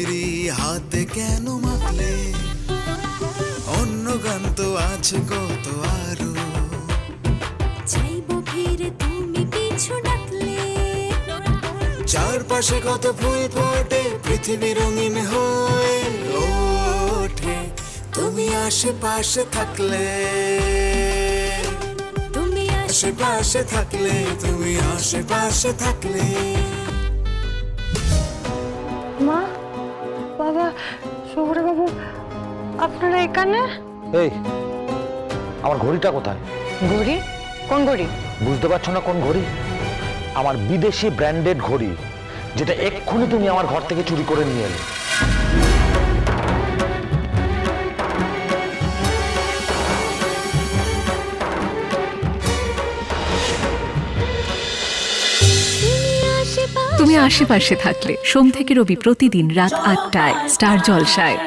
সিঁড়ি হাতে কেন মাখলে? অন্য গান তো আছে কত আরো। চাইবো ফিরে তুমি পিছু ডাকলে। চারপাশে কত ফুল ফোটে, পৃথিবী রঙিন হয়ে ওঠে তুমি আশেপাশে থাকলে। তুমি আশেপাশে থাকলে, তুমি আশেপাশে থাকলে। মা, বাবা, শহুরে বাবু, আপনারা এখানে? এই আমার ঘড়িটা কোথায়? ঘড়ি? কোন ঘড়ি? বুঝতে পারছো না কোন ঘড়ি? আমার বিদেশি ব্র্যান্ডেড ঘড়ি, যেটা এক্ষুনি তুমি আমার ঘর থেকে চুরি করে নিয়ে এলে। তুমি আশেপাশে থাকলে সোম থেকে রবি প্রতিদিন রাত ৮টায় স্টার জলসায়।